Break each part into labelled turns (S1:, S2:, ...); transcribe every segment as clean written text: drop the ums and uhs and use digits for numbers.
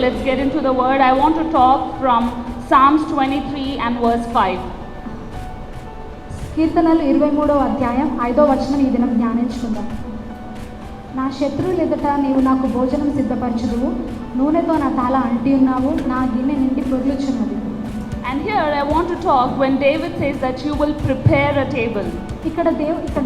S1: let's get into the word. I want to talk from Psalms 23 and verse 5.
S2: కీర్తనలు 23వ అధ్యాయం 5వ వచనం ఈ దినం ధ్యానించుకుందాం. నా శత్రువుల ఎదుట నీవు నాకు భోజనం సిద్ధపరచుదువు, నూనెతో నా తల అంటి ఉన్నావు, నా గిన్నె నిండి పొర్లుచున్నది.
S1: And here I want to talk when David says that you will prepare a table.
S2: ఇక్కడ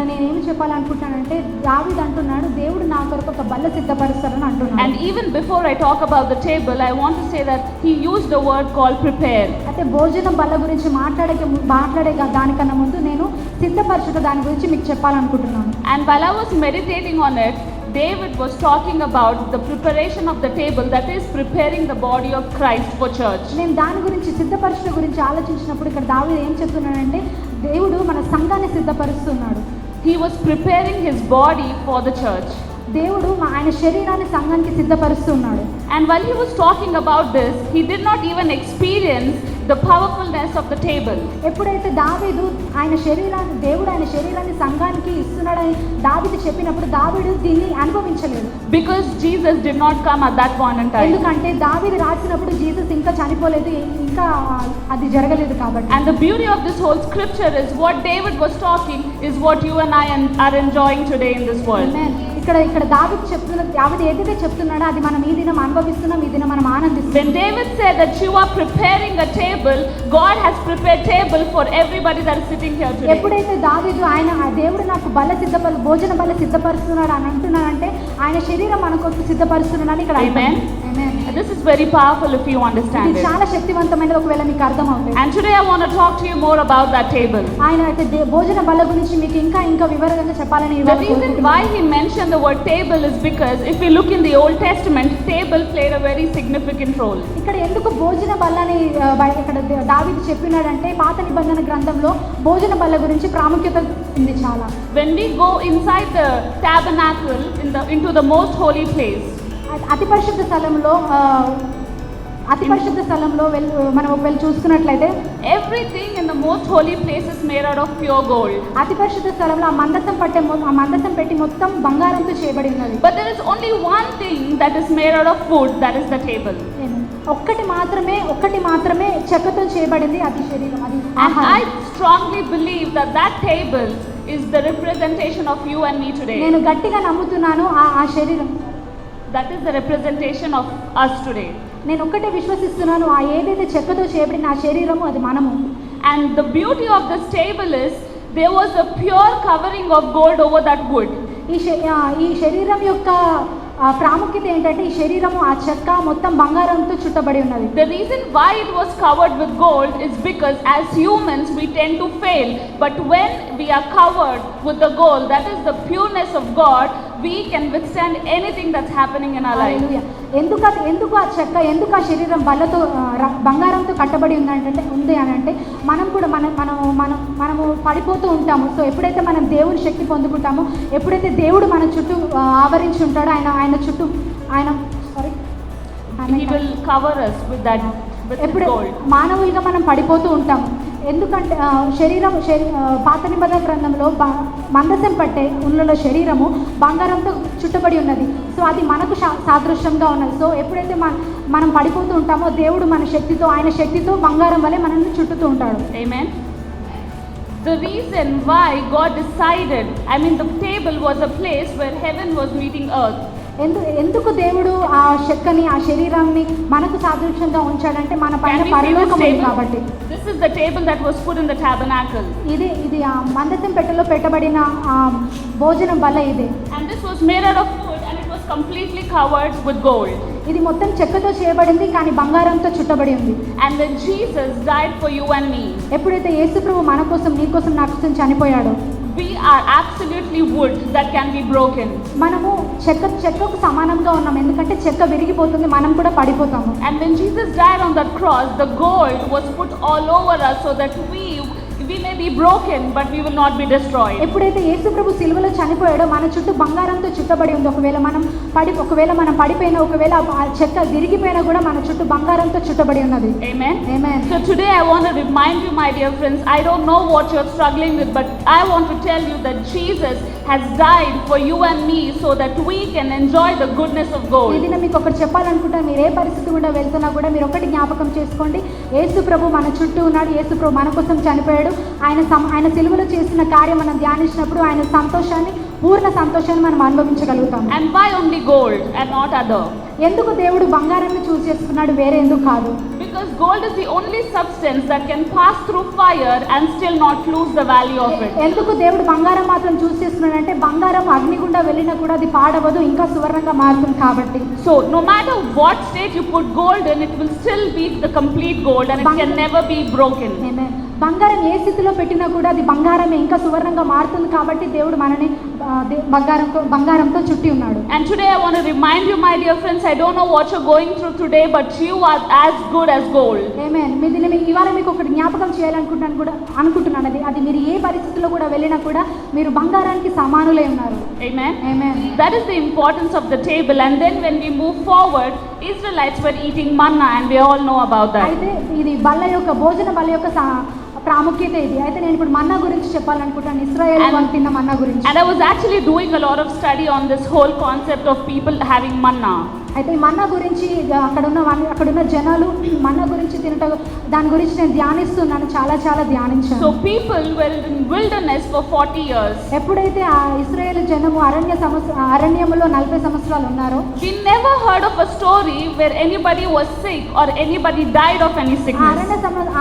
S2: నేనేమి చెప్పాలనుకుంటున్నానంటే దావీదు అంటున్నాడు దేవుడు నా కొరకు ఒక బల్ల సిద్ధపరుస్తారని అంటున్నాడు.
S1: And even before I talk about the table, I want to say that he used a word called prepare.
S2: అయితే భోజనం బల్ల గురించి మాట్లాడే దానికన్నా ముందు నేను సిద్ధపరచుట దాని గురించి మీకు చెప్పాలనుకుంటున్నాను.
S1: And while I was meditating on it, David was talking about the preparation of the table, that is preparing the body of Christ for church.
S2: నేను దాని గురించి సిద్ధపరచడం గురించి ఆలోచించినప్పుడు ఇక్కడ దావీదు ఏం చెప్తున్నాడంటే దేవుడు మన సంఘాన్ని సిద్ధపరుస్తున్నాడు.
S1: He was preparing his body for the church.
S2: దేవుడు ఆయన శరీరాన్ని సంఘానికి సిద్ధపరుస్తున్నాడు.
S1: And while he was talking about this, he did not even experience the powerfulness of the table.
S2: ఎప్పుడైతే దావీదు దేవుడు ఆయన శరీరాన్ని సంఘానికి ఇస్తున్నాడని దావీదు చెప్పినప్పుడు దావీదు దీన్ని అనుభవించలేదు.
S1: Because Jesus did not come at that point in time.
S2: ఎందుకంటే దావీదు రాసినప్పుడు జీసస్ ఇంకా చనిపోలేదు, ఇంకా అది జరగలేదు కాబట్టి.
S1: And the beauty of this whole scripture is what David was talking is what you and I are enjoying today in this world.
S2: Amen. ఇక్కడ దావీదు ఏదైతే చెప్తున్నాడో అది మనం ఈ దినం అనుభవిస్తున్నాం, ఈ దినం మనం ఆనందిస్తున్నాం.
S1: When David said that you are preparing a table, God has prepared table for everybody that is sitting here today.
S2: ఎప్పుడైతే దావీదు దేవుడు నాకు భోజన బల్ల సిద్ధపరుస్తున్నాడు అని అంటున్నాడంటే ఆయన శరీరం మన కోసం సిద్ధపరుస్తున్నాడని ఇక్కడ.
S1: Amen.
S2: Amen.
S1: This is very powerful if you understand it.
S2: చాలా శక్తివంతమైనది ఒకవేళ మీకు అర్థమవుతుంది.
S1: And today I want to talk to you more about that table.
S2: ఆయన అయితే భోజన బల్ల గురించి మీకు ఇంకా వివరంగా చెప్పాలని.
S1: The reason why he mentioned the word table is because if we look in the Old Testament, table played a very significant role.
S2: ఇక్కడ ఎందుకు భోజన బల్లని ఇక్కడ దావీదు చెప్పినాడంటే పాత నిబంధన గ్రంథంలో భోజన బల్ల గురించి ప్రాముఖ్యత ఉంది చాలా.
S1: When we go inside the tabernacle into the most holy place,
S2: అతి పరిశుద్ధ స్థలంలో మనం వెళ్ళి చూసుకున్నట్లయితే
S1: everything in the most holy place is made out of pure gold.
S2: అతి పరిశుద్ధ స్థలంలో ఆ మందసం పెట్టి మొత్తం బంగారంతో చేయబడి ఉన్నది.
S1: But there is only one thing that is made out of wood, that is the table.
S2: ఒక్కటి మాత్రమే చెక్కతో చేయబడింది, అది శరీరం, అది
S1: ఆహారం. And I strongly believe that table is the representation of you and me today.
S2: నేను గట్టిగా నమ్ముతున్నాను ఆ శరీరం
S1: that is the representation of us today.
S2: నేను ఒక్కటే విశ్వసిస్తున్నాను ఆ ఏదైతే చెక్కతో చేయబడిన ఆ శరీరము అది మనము.
S1: And the beauty of this table is there was a pure covering of gold over that wood.
S2: ఈ శరీరం యొక్క ప్రాముఖ్యత ఏంటంటే ఈ శరీరము ఆ చెక్క మొత్తం బంగారంతో చుట్టబడి ఉన్నది.
S1: The reason why it was covered with gold is because as humans we tend to fail, but when we are covered with the gold, that is the pureness of God, we can withstand anything that's happening in our life.
S2: ఎందుకు ఆ చెక్క, ఎందుకు ఆ శరీరం బల్లతో బంగారంతో కట్టబడి ఉంది అని అంటే మనము పడిపోతూ ఉంటాము. సో ఎప్పుడైతే మనం దేవుని శక్తి పొందుకుంటామో, ఎప్పుడైతే దేవుడు మన చుట్టూ ఆవరించి ఉంటాడో
S1: He will cover us with that gold.
S2: మానవులుగా మనం పడిపోతూ ఉంటాము. ఎందుకంటే పాత నిబంధన గ్రంథంలో మందసం పట్టే ఉన్నలో శరీరము బంగారంతో చుట్టబడి ఉన్నది. సో అది మనకు సాదృశ్యంగా ఉన్నది. సో ఎప్పుడైతే మనం పడిపోతూ ఉంటామో దేవుడు ఆయన శక్తితో బంగారం వలె మనల్ని చుట్టుతూ ఉంటాడు.
S1: Amen. The reason why God decided, the table was a place where heaven was meeting earth.
S2: ఎందుకు దేవుడు ఆ చెక్కని, ఆ శరీరాన్ని మనకు సాదృశ్యంగా ఉంచాడంటే మన పైన పరలోకం ఉంది కాబట్టి.
S1: This is the table that was put in the tabernacle.
S2: ఇది ఆ మందసం పెట్టెలో పెట్టబడిన భోజనం బల్ల ఇదే.
S1: And this was made out of wood and it was completely covered with gold.
S2: ఇది మొత్తం చెక్కతో చేయబడింది కానీ బంగారంతో చుట్టబడి ఉంది.
S1: And when Jesus died for you and me,
S2: ఎప్పుడైతే యేసుప్రభు మన కోసం, నీ కోసం, నా కోసం చనిపోయాడో,
S1: we are absolutely wood that can be broken.
S2: మనము చెక్కకు సమానంగా ఉన్నాం, ఎందుకంటే చెక్క విరిగిపోతుంది, మనం కూడా పడిపోతాము.
S1: And when Jesus died on that cross, the gold was put all over us so that we may be broken, but we will not be destroyed.
S2: ఎప్పుడైతే యేసు ప్రభు సిలువలో చనిపోయాడో మన చుట్టూ బంగారంతో చుట్టబడి ఉంది. ఒకవేళ మనం పడిపోయినా, ఒకవేళ ఆ చెక్క విరిగిపోయినా కూడా మన చుట్టూ బంగారంతో చుట్టబడి ఉన్నది.
S1: Amen.
S2: Amen.
S1: So today I want to remind you, my dear friends, I don't know what you're struggling with, but I want to tell you that Jesus has died for you and me so that we can enjoy the goodness of
S2: ఈ
S1: gold.
S2: దినం మీకు ఒకటి చెప్పాలనుకుంటా. మీరు ఏ పరిస్థితి గుండా వెళ్తున్నా కూడా మీరు ఒకటి జ్ఞాపకం చేసుకోండి. యేసు ప్రభు మన చుట్టూ ఉన్నాడు. యేసు ప్రభు మన కోసం చనిపోయాడు. ఆయన సిలువలో చేసిన కార్యం మనం ధ్యానించినప్పుడు ఆయన సంతోషాన్ని, పూర్ణ సంతోషాన్ని మనం అనుభవించగలుగుతాం.
S1: And why only gold and not other?
S2: ఎందుకు దేవుడు బంగారాన్ని చూస్ చేసుకున్నాడు, వేరే ఎందుకు కాదు?
S1: Because gold is the only substance that can pass through fire and still not lose the value of it.
S2: ఎందుకు దేవుడు బంగారం మాత్రం చూస్ చేసుకున్నాడంటే బంగారం అగ్ని గుండా వెళ్ళినా కూడా అది పాడవదు, ఇంకా సువర్ణంగా మారుతుంది కాబట్టి.
S1: So no matter what state you put gold in, it will still be the complete gold and it can never be broken.
S2: Amen. బంగారం ఏ స్థితిలో పెట్టినా కూడా అది బంగారమే, ఇంకా సువర్ణంగా మారుతుంది కాబట్టి దేవుడు మనని బంగారంతో చుట్టి ఉన్నాడు.
S1: And today I want to remind you, my dear friends, I don't know what you're going through today, but you are as good as gold.
S2: Amen. ఇవాళ మీకు ఒకటి జ్ఞాపకం చేయాలనుకుంటున్నాను. అది మీరు ఏ పరిస్థితిలో కూడా వెళ్ళినా కూడా మీరు బంగారానికి సమానులై ఉన్నారు.
S1: Amen.
S2: Amen.
S1: That is the importance of the table. And then when we move forward, Israelites were eating manna and we all know about that.
S2: అయితే ఇది భోజన బల్ల యొక్క ప్రాముఖ్యత ఇది. అయితే నేను ఇప్పుడు మన్నా గురించి చెప్పాలనుకుంటాను. ఇశ్రాయేలు వాళ్ళు తిన్న మన్నా గురించి.
S1: And I was actually doing a lot of study on this whole concept of people having manna.
S2: అయితే ఈ మన్నా గురించి అక్కడున్న జనాలు మన్నా గురించి దాని గురించి నేను ధ్యానిస్తున్నాను, చాలా ధ్యానించాను.
S1: So people were in wilderness for 40 years.
S2: ఎప్పుడైతే ఆ ఇశ్రాయేలు జనము అరణ్యములో 40 సంవత్సరాలు ఉన్నారో,
S1: we never heard of a story where anybody was sick or anybody died of any sickness.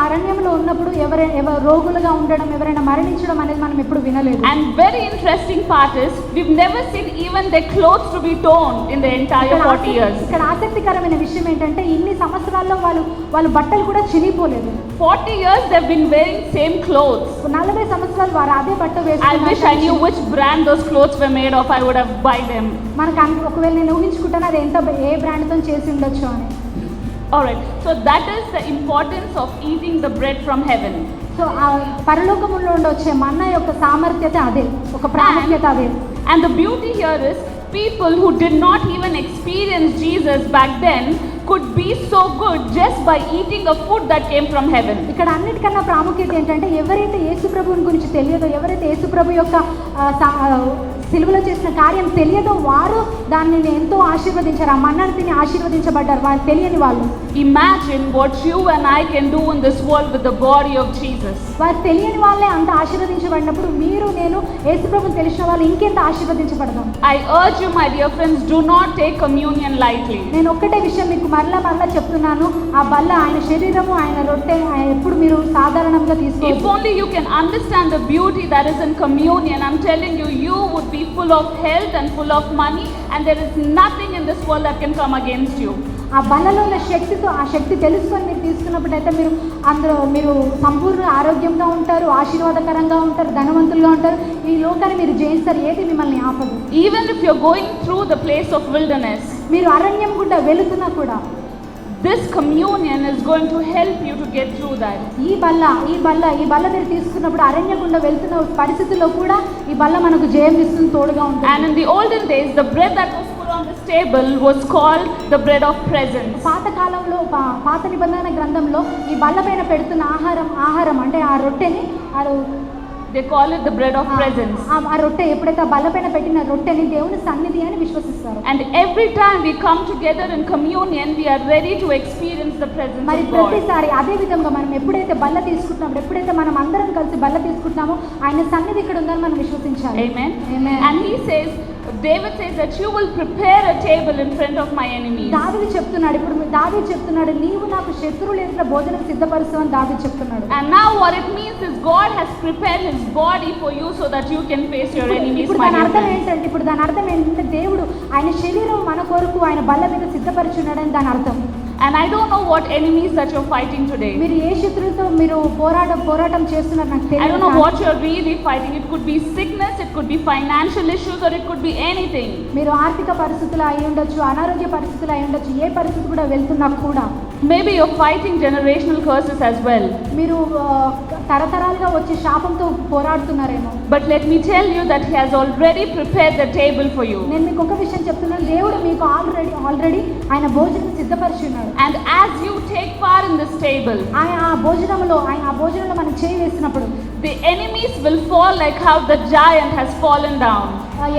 S2: అరణ్యంలో ఉన్నప్పుడు ఎవరు రోగులుగా ఉండడం, ఎవరైనా మరణించడం అనేది మనం ఎప్పుడు వినలేదు.
S1: And very interesting part is we've never seen even their clothes to be torn in the entire 40 years.
S2: ఇక్కడ ఆసక్తికరమైన విషయం ఏంటంటే ఇన్ని సంవత్సరాల్లో వాళ్ళు బట్టలు కూడా చినిగిపోలేదు.
S1: 40 years they've been wearing same clothes.
S2: 40 సంవత్సరాలు వారు అదే బట్ట వేసుకున్నారు.
S1: I wish I knew which brand those clothes were made of. I would have buy them.
S2: మనకు ఒకవేళ నేను ఊహించుకుంటాను అది ఏ బ్రాండ్ తో చేసి ఉండొచ్చు అని.
S1: Alright, so that is the importance of eating the bread from heaven.
S2: So ఆ పరలోకములో వచ్చే మన్నా యొక్క సామర్థ్యత అదే, ఒక ప్రాముఖ్యత అదే.
S1: And the beauty here is people who did not even experience Jesus back then could be so good just by eating a food that came from heaven.
S2: ఇక్కడ అన్నిటికన్నా ప్రాముఖ్యత ఏంటంటే ఎవరైతే యేసు ప్రభువుని గురించి తెలియదో, ఎవరైతే యేసు ప్రభు యొక్క సిలువలో చేసిన కార్యం తెలియదో వారు దాన్ని ఎంతో ఆశీర్వదించారు. ఆ మన్నాను తిని ఆశీర్వదించబడ్డారు వారు తెలియని వాళ్ళు.
S1: Imagine what you and I can do in this world with the body of Jesus.
S2: వారు తెలియని వాళ్ళే అంత ఆశీర్వదించబడినప్పుడు మీరు నేను యేసు ప్రభువుని తెలిసిన వాళ్ళు ఇంకెంత ఆశీర్వదించబడదాం.
S1: I urge you, my dear friends, do not take communion lightly.
S2: నేను ఒక్కటే విషయం మీకు మరలా చెప్తున్నాను, ఆ బల్ల ఆయన శరీరము, ఆయన రొట్టె ఎప్పుడు మీరు సాధారణంగా తీసుకోవాలి.
S1: If only you can understand the beauty that is in communion, I'm telling you, you would be full of health and full of money, and there is nothing in this world that can come against you.
S2: ఆ బలలో ఉన్న ఆ శక్తి తెలుసుకొని మీరు తీసుకున్నప్పుడైతే మీరు సంపూర్ణ ఆరోగ్యంగా ఉంటారు, ఆశీర్వాదకరంగా ఉంటారు, ధనవంతులుగా ఉంటారు. ఈ లోకాన్ని మీరు జయిస్తారు, ఏది మిమ్మల్ని ఆపదు.
S1: Even if you're going through the place of wilderness,
S2: మీరు అరణ్యం గుండా వెళుతున్నా కూడా
S1: this communion is going to help you to get through that.
S2: ఈ బల్ల మీరు తీసుకున్నప్పుడు అరణ్య గుండా వెళ్తున్న పరిస్థితుల్లో కూడా ఈ బల్ల మనకు జయం ఇస్తుంది, తోడుగా ఉంటుంది.
S1: And in the olden days, the bread that was put on this table was called the bread of presence.
S2: పాత కాలంలో పాత నిబంధన గ్రంథంలో ఈ బల్ల పైన పెడుతున్న ఆహారం అంటే ఆ రొట్టెని
S1: they call it the bread of presence.
S2: ఆ రొట్టె ఎప్పుడైతే ఆ బల్ల పైన పెట్టిన రొట్టెని దేవుని సన్నిధి అని విశ్వసిస్తారు.
S1: And every time we come together in communion, we are ready to experience the presence
S2: మరి
S1: of God.
S2: ప్రతిసారి అదే విధంగా మనం ఎప్పుడైతే బల్ల తీసుకుంటున్నామో, ఎప్పుడైతే మనం అందరం కలిసి బల్ల తీసుకుంటున్నామో ఆయన సన్నిధి ఇక్కడ ఉందని మనం విశ్వసించాలి.
S1: Amen.
S2: Amen.
S1: And David says that you will prepare a table in front of my enemies.
S2: దావీదు చెప్తున్నాడు నీవు నాకు శత్రువుల ఎదుట భోజనం సిద్ధపరుస్తావు అని దావీదు చెప్తున్నాడు.
S1: And now what it means is God has prepared his body for you so that you can face your enemies.
S2: ఇప్పుడు దాని అర్థం ఏంటంటే దేవుడు ఆయన శరీరం మన కొరకు ఆయన బల్ల మీద సిద్ధపరుచున్నాడని దాని అర్థం.
S1: And I don't know what enemies that you're fighting today.
S2: మీరు ఏ శత్రువుతో మీరు పోరాటం చేస్తున్నారు నాకు తెలియదు.
S1: I don't know what you're really fighting. It could be sickness, it it could be financial issues, or it could be anything.
S2: మీరు ఆర్థిక పరిస్థితులు అయి ఉండొచ్చు, అనారోగ్య పరిస్థితులు అయి ఉండొచ్చు, ఏ పరిస్థితి కూడా వెళ్తున్నా కూడా
S1: Maybe you're fighting generational curses as well.
S2: మీరు తరతరాలుగా వచ్చే శాపంతో పోరాడుతున్నారేమో.
S1: But let me tell you that He has already prepared the table for you.
S2: నేను మీకు ఒక విషయం చెప్తున్నాను, దేవుడు మీకు ఆల్రెడీ ఆయన భోజనం సిద్ధపరిచి ఉన్నాడు.
S1: And as you take part in this table,
S2: ఆయన ఆ భోజనంలో మనం చేయి వేసినప్పుడు
S1: the enemies will fall like how the giant has fallen down.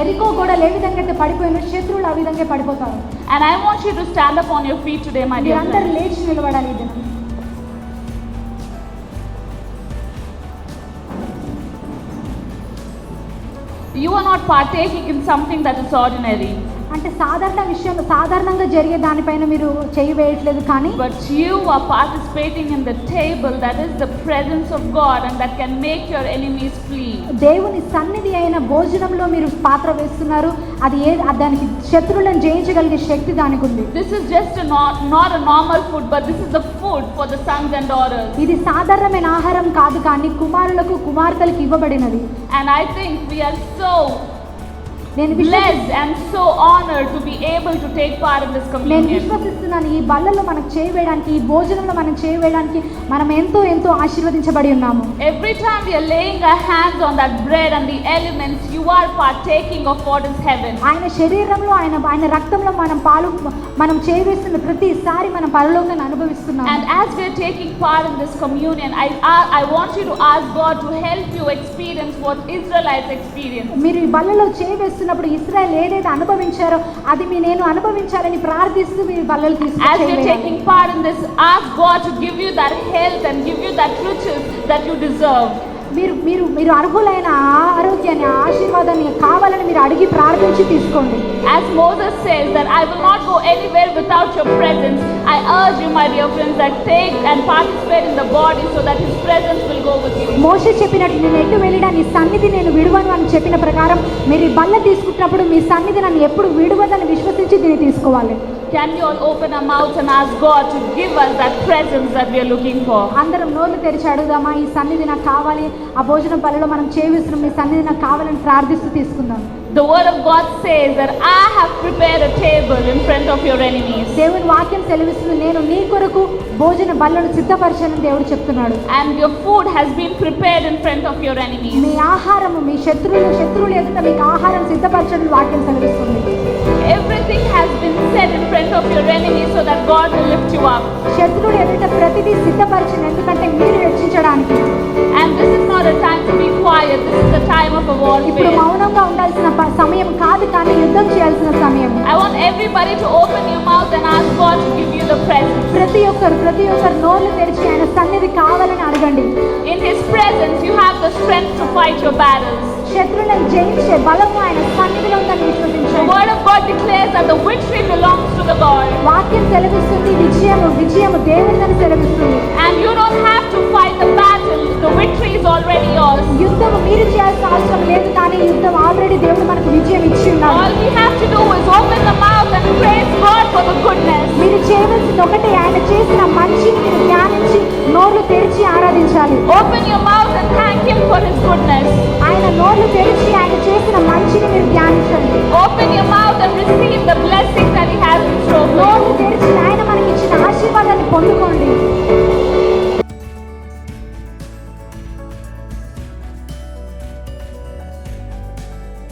S2: ఎరికో గోడలు ఏ విధంగా అయితే పడిపోయిన శత్రువులు ఆ విధంగా పడిపోతారు.
S1: And I want you to stand up on your feet today, my dear
S2: మీరందరూ
S1: friends.
S2: లేచి నిలబడాలి. ఇది
S1: You are not partaking in something that is ordinary,
S2: అంటే సాధారణంగా జరిగే దానిపైన మీరు చేయి వేయట్లేదు, కానీ
S1: but you are participating in the table that is the presence of God and that can make your enemies flee.
S2: దేవుని సన్నిధి అయిన భోజనంలో మీరు పాత్ర వేస్తున్నారు. అది దానికి శత్రువులను జయించగలిగే శక్తి దానికి ఉంది.
S1: This is just not a normal food, but this is the food for the sons and daughters.
S2: ఇది సాధారణమైన ఆహారం కాదు, కానీ కుమారులకు కుమార్తెలకు ఇవ్వబడినది.
S1: And I think we are so blessed and so honored to be able to take part in this
S2: నేను
S1: communion.
S2: విశ్వసిస్తున్నాను, ఈ బల్లలో మనకు చేయి వేయడానికి, ఈ భోజనంలో మనం చేయి వేయడానికి మనం ఎంతో ఆశీర్వదించబడి ఉన్నాము.
S1: Every time we are laying our hands on that bread and the elements, you are partaking of what is heaven.
S2: ఆయన శరీరంలో ఆయన రక్తంలో మనం చేయి వేస్తున్న ప్రతిసారి మనం పరలోకాన్ని అనుభవిస్తున్నాము.
S1: And as we are taking part in this communion, I want you to ask God to help you experience what Israelites experienced.
S2: మీరు ఈ బల్లలో చేయి వేస్తున్నప్పుడు ఇశ్రాయేలు ఏదైతే అనుభవించారో అది నేను అనుభవించాలని ప్రార్థిస్తూ మీ బల్లలు
S1: As you are
S2: తీసుకు
S1: taking part in this, ask God to give you that health and give you that riches that you deserve.
S2: మీరు అర్హులైన ఆరోగ్యాన్ని, ఆశీర్వాదాన్ని కావాలని మీరు అడిగి ప్రార్థించి తీసుకోండి.
S1: As Moses says that I will not go anywhere without your presence, I urge you, my dear friends, that take and participate in the body so that His presence will go with you.
S2: మోషే చెప్పినట్టు నేను ఎటు వెళ్ళినా నీ సన్నిధి నేను విడువను అని చెప్పిన ప్రకారం మీరు ఈ బల్ల తీసుకుంటున్నప్పుడు మీ సన్నిధి నన్ను ఎప్పుడు విడువదని విశ్వసించి దీన్ని తీసుకోవాలి.
S1: Can we all open our mouths and ask God to give us that presence that we are looking for?
S2: అందరం నోళ్ళు తెరిచి అడుగుదామా, ఈ సన్నిధి నాకు కావాలి, ఆ భోజన బలలో మనం చేవిస్తున్నాం, మీ సన్నిధి నాకు కావాలని ప్రార్థిస్తూ తీసుకుందాం.
S1: The word of God says that I have prepared a table in front of your enemies.
S2: దేవుని వాక్యం సెలవిస్తుంది, నేను నీ కొరకు భోజన బల్లను సిద్ధపరిచానని దేవుడు చెప్తున్నాడు.
S1: And your food has been prepared in front of your enemies.
S2: మీ ఆహారము మీ శత్రువులు ఎదుట మీకు ఆహారం సిద్ధపరచని వాక్యం సెలవిస్తుంది.
S1: Everything has been set in front of your enemies so that God will lift you up.
S2: శత్రువులు ఎదుట ప్రతిదీ సిద్ధపరిచిన, ఎందుకంటే మీరు రక్షించడానికి.
S1: And this is not a time to be quiet. This is the time of a
S2: ఇప్పుడు
S1: warfare.
S2: మౌనంగా ఉండాల్సిన సమయం కాదు, కానీ యుద్ధం చేయాల్సిన సమయం.
S1: I want everybody to open your mouth and ask God to give you the presence.
S2: ప్రతి ఒక్కరు నోళ్ళు తెరిచి ఆయన సన్నిధి కావాలని అడగండి.
S1: In His presence, you have the strength to fight your battles.
S2: శత్రువులను జయించే బలము ఆయన సన్నిధిలో ఉందని
S1: The
S2: విశ్వసించండి.
S1: word of God declares that the victory belongs to the God.
S2: వాక్యం సెలవిస్తుంది, విజయము దేవునిదని సెలవిస్తుంది.
S1: And you don't have to fight the battle. The victory is already yours.
S2: యుద్ధం మీరు చేయాల్సిన అవసరం లేదు, కానీ యుద్ధం ఆల్రెడీ దేవుడు మనకు విజయం ఇచ్చి ఉన్నాడు.
S1: All we have to do is open the mouth and praise God for the goodness.
S2: మీరు చేయవలసింది ఒకటే, ఆయన చేసిన మంచిని మీరు ధ్యానించి నోర్లు తెరిచి ఆరాధించాలి.
S1: Open your mouth and thank Him for His goodness.
S2: ఆయన నోర్లు తెరిచి ఆయన చేసిన మంచిని మీరు ధ్యానించండి.
S1: Open your mouth and receive